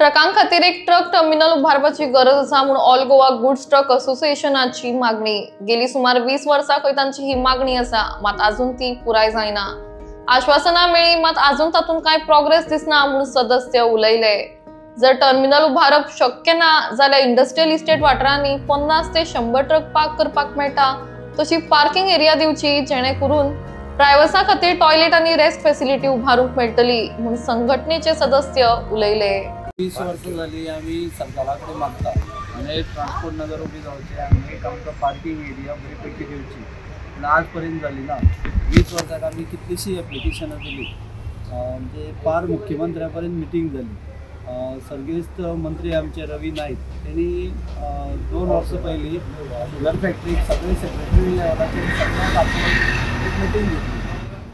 ट्रकां खातीर एक truck terminal उभारपाची गरज आसा म्हणून ऑल गोवा गुड्स ट्रक असोसिएशनाची मागणी। गेली सुमार 20 वर्सां खंय तांची ही मागणी आसा, मात अजून ती पुराय जायना। आश्वासनां मेळ्ळी, मात अजून तातूंत कांय प्रोग्रेस दिसना म्हणून सदस्य उलयले। जर टर्मिनल उभारप शक्य ना जाल्यार इंडस्ट्रियल इस्टेट वाठारांनी 50 ते 100 ट्रक पार्क करपाक मेळटा, तशी पार्किंग एरिया दिवची जेणे करून ड्रायव्हर्सां खातीर टॉयलेट आनी रेस्ट फॅसिलिटी उभारूंक मेळटली म्हणून संघटनेचे सदस्य उलयले। 20 वर्सां जाली आमी सरकारा कडेन मागता आनी ट्रान्सपोर्ट नगर उबी जावचें आनी एक आमकां पार्किंग एरिया बरी पैकी दिवची, पूण आज पर्यंत जाली ना। 20 वर्साक आमी कितलीशीं एप्लिकेशनां दिली, म्हणजे पार मुख्यमंत्र्या पर्यंत मिटींग जाली। सर्गेस्त मंत्री आमचे रवी नाईक त्यांनी 2 वर्सां पयलीं शुगर फॅक्टरीक सगळे सेक्रेटरी लेवलाचेर सगळ्यांक आपणाक एक मिटींग घेतली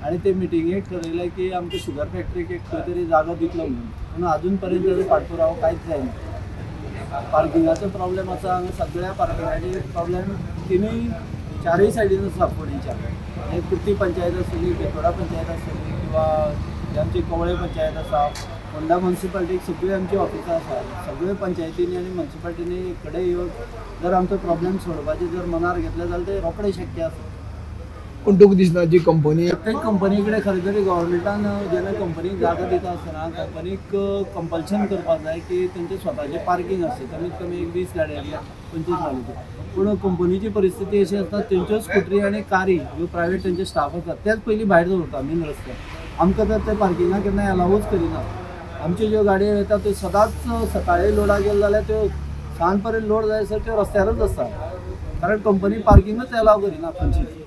आणि ते मिटिंगेक ठरयलें की आमच्या शुगर फॅक्टरीक एक खंय तरी जागो दितलो म्हणून, पूण अजून पर्यंत ताजो फाटपुरावो कांयच जायना। पार्किंगाचो प्रॉब्लेम आसा, हांगा सगळ्या पार्किंगाचे प्रॉब्लेम चारय सायडीन आसा। फोंडेच्या एक कुर्ती पंचायत आसतली, बेतोडा पंचायत आसतली किंवा आमची कवळे पंचायत आसा, फोंडा म्युनिसिपालिटीक सगळी आमची ऑफिसां आसा। सगळ्या पंचायतींनी आनी म्युनिसिपालिटींनी कडेन येवन जर आमचो प्रॉब्लेम सोडोवपाचे जर मनार घेतले जाल्यार ते रोखडे शक्य आसा। पूण तुका दिसना जी कंपनी प्रत्येक कंपनी कडेन खरें तरी गव्हर्मेंटान जेन्ना कंपनीक जागा दिता आसतना कंपनीक कंपल्शन करपाक जाय की तेंचे स्वताचे पार्किंग आसचे, कमीत कमी एक 20 गाडयांचे 25 गाडयांचे। पूण कंपनीची परिस्थिती अशी आसता, तेंच्यो स्कुटरी आनी कारी ह्यो प्रायवेट तेंचे स्टाफ आसतात तेच पयलीं भायर दवरता मेन रस्त्यार। आमकां तर ते पार्किंगाक केन्ना अलावूच करिना। आमच्यो ज्यो गाडयो येता त्यो सदांच सकाळी लोडाक गेल्यो जाल्यार त्यो सांज पर्यंत लोड जायसर त्यो रस्त्यारच आसता, कारण कंपनी पार्किंगच अलाव करिना खंयचीच।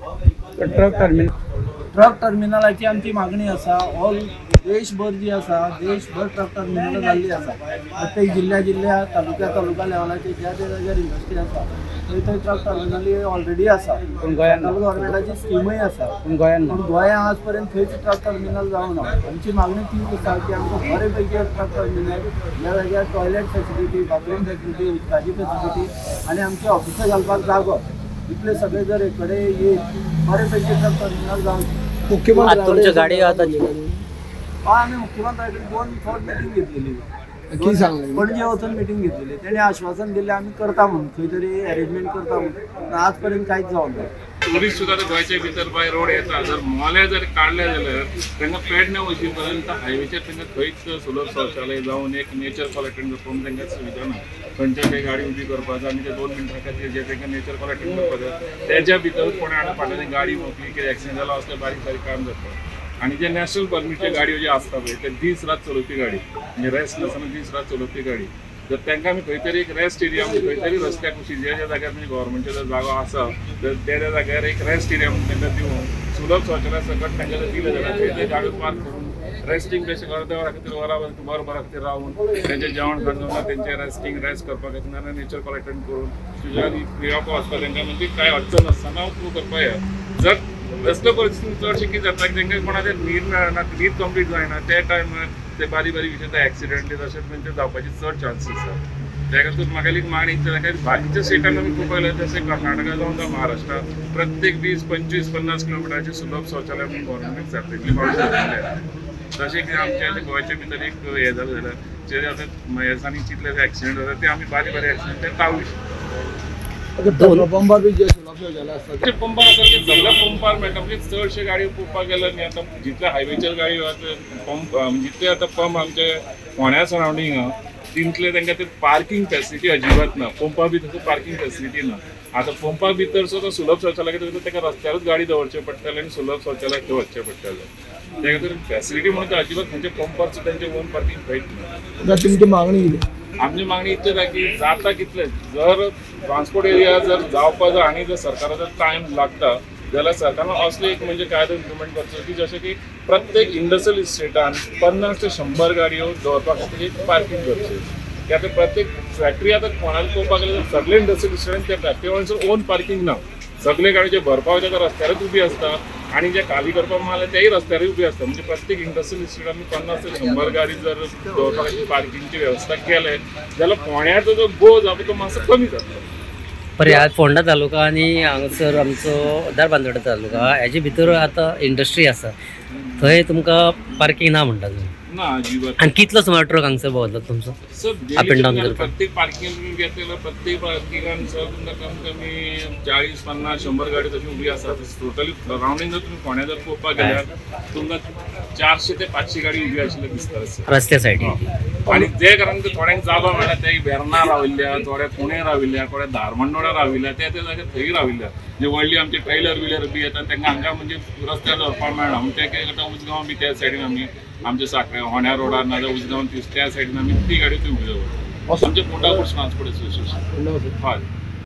ट्रक टर्मिनलाची आमची मागणी आसा। ऑल देशभर जी आसा, देशभर ट्रक टर्मिनल जाल्ली आसा। प्रत्येक जिल्ल्या तालुका लेवलाचेर ज्या जाग्यार इंडस्ट्री आसा थंय ट्रक टर्मिनल ऑलरेडी आसा। सेंट्रल गव्हर्मेंटाची स्किमूय आसा, पूण गोंयां आज पर्यंत खंयच ट्रक टर्मिनल जावना। आमची मागणी तीच आसा की आमकां बरे पैकी ट्रक टर्मिनल, ज्या जाग्यार टॉयलेट फॅसिलिटी, बाथरूम फॅसिलिटी, उदकाची फॅसिलिटी आनी आमची ऑफिसां घालपाक जागो, इतले सगळे जर एक कडेन येत बरे पैकी ट्रक टर्मिनल जावचें। तुमच्या गाडी आता आम्ही मुख्यमंत्र्या कडेन 2 फावट मिटींग घेतलेली, पणजे वचून मिटींग घेतलेली। तेणे आश्वासन दिलें आमी करता म्हणून, खंय तरी अरेंजमेंट करता म्हणून, आज पर्यंत कांयच जावना। ट्युरिस्ट सुद्धा गोंयच्या भितर बाय रोड येता, जर मोले जर काडले जाल्यार तांकां पेडणे वची पर्यंत हायवेचेर तांकां खंयच सुलभ शौचालय जावन एक नेचर कॉलेक्शन करपाक तांकां सुविधा ना। खंयच्या खंय गाडी उबी करपाक आनी ते 2 मिनटां खातीर जे तांकां नेचर कॉलेक्शन करपाक जाय तेच्या भितर कोणें हाडून फाटल्यान गाडी मोकली कितें एक्सिडेंट जाला असलें बारीक काम जाता। आणि जे नॅशनल परमिटचे गाडयो जे आसता पळय ते दीस रात चलोवपी गाडी, म्हणजे रेस्ट नासतना दीस रात चलोवपी गाडी, जर तांकां आमी खंय तरी एक रेस्ट एरिया खंय तरी रस्त्याक कुशी ज्या जाग्यार म्हणजे गव्हर्मेंटचो जर जागो आसा तर त्या जाग्यार एक रेस्ट एरिया तांकां दिवन सुलभ शौचालय सकट तांकां जर दिलें जाल्यार ते गाडयो पार्क करून रेस्टिंग प्लेस अर्द्या वरा खातीर वरा खातीर रावन तेंचें जेवण खाण तेंचें रेस्ट करपाक खातीर नेचर कलेक्शन करून तुज्या फ्री ऑफ कॉस्ट तांकां म्हणजे कांय अडचण नासतना करपाक जाय। जर रस्तो परिस्थिती चडशें कितें जाता की तांकां कोणाचें न्हीद मेळना, न्हीद कंप्लीट जायना, त्या टायमार ते बारीक विशेष एक्सिडेंट तशेंच म्हणजे जावपाचे चड चान्सीस आसा। त्या खातीर म्हाका एक मागणी बाकीच्या स्टेटान आमी खूब पळयलें, जशें कर्नाटका जावं जावं महाराष्ट्रा प्रत्येक 20, 25, 50 किलोमिटराचे सुलभ शौचालय आमी गव्हर्मेंटाक सेपरेटली पावले। जशें की आमच्या गोंयच्या भितर एक हें जालें जाल्यार जे आतां येसांनी कितले एक्सिडेंट जाता ते आमी बारीक एक्सिडेंट ते टाळूं पंपार बी जे सुलभ शौचालय आसता पंपार आसा ते सगळ्या पंपार मेळटा। म्हणजे चडशे गाडयो पळोवपाक गेल्यार न्ही आतां जितले हायवेचेर गाडयो पंप जितले आतां पंप आमचे फोंड्या सरावंडिंग तितले तांकां ते पार्किंग फॅसिलिटी अजिबात ना। पंपा भितर तसो पार्किंग फॅसिलिटी ना। आतां पंपा भितर सुद्दां सुलभ शौचालय कितें ताका रस्त्यारूच गाडी दवरचें पडटलें आनी सुलभ शौचालय थंय वचचें पडटलें। त्या खातीर फॅसिलिटी म्हणून ते अजिबात खंयचे पंपार सुद्दां तांचे ओन पार्किंग खंयच ना। तुमची मागणी आमची मागणी इतलीच आहे की जाता कितले जर ट्रान्सपोर्ट एरिया जर जावपाक जर आनी जर सरकाराचो टायम लागता जाल्यार सरकारान असले एक म्हणजे कायदो इम्प्लिमेंट करचो की जशें की प्रत्येक इंडस्ट्रियल इस्टेटान 50 ते 100 गाडयो दवरपा खातीर एक पार्किंग करचें। कित्याक प्रत्येक फॅक्टरी आतां कोणाक पळोवपाक गेल्यार सगळे इंडस्ट्रियल इस्टेटान त्या फॅक्टरी ओन पार्किंग ना। सगळे गाडयो जे भरपाक वयता ते रस्त्यारूच उबी आसता आणि जे खाली करपाक मागले तेय रस्त्यारूच उबी आसता। म्हणजे प्रत्येक इंडस्ट्रियल इस्टेटान 50 ते 100 गाडी जर दवरपाक पार्किंगची वेवस्था केले जाल्यार फोंड्याचो जो गो जाता तो मातसो कमी जातलो। पर्याय फोंडा तालुका आणि हांगसर आमचो दारबांदोडा तालुका हेजे भितर आतां इंडस्ट्री आसा, थंय तुमकां पार्किंग ना म्हणटा तुम्ही? ना अजिबात आणि कितलो सुमार ट्रक हांगसर भोंवतात तुमचो सर Up and down करता. प्रत्येक पार्किंग घेतलेलं प्रत्येक पार्किंगान सर तुमकां कमी कमी 40-50-100 गाडी तशी उभी आसा टोटली रावंडींग जर तुम्ही फोंड्या जर पळोवपाक गेल्यार तुमकां 400 ते 500 गाडी उभी आशिल्ल्यो दिसता सर. रस्त्या सायडीन. आणि जे कारण थोड्यांक जागो मेळ्ळा ते वेर्ना राविल्ल्या, थोड्या पुणे राविल्ल्या, थोड्या धारमंडोळा राविल्ल्या, त्या जाग्यार थंय राविल्ल्या. जे व्हडली आमचे ट्रेलर विलर बी येतात तांकां हांगा म्हणजे रस्त्यार व्हरपाक मेळना. म्हणून ते कितें करता उजगांव बी त्या सायडीन आमी आमचे साखळे होण्या रोडार नाजाल्यार उजगांव त्या सायडीन आमी ती गाडी थंय उभी दवरता. आमचे मोटा ट्रान्सपोर्ट एसोसिएशन. हय.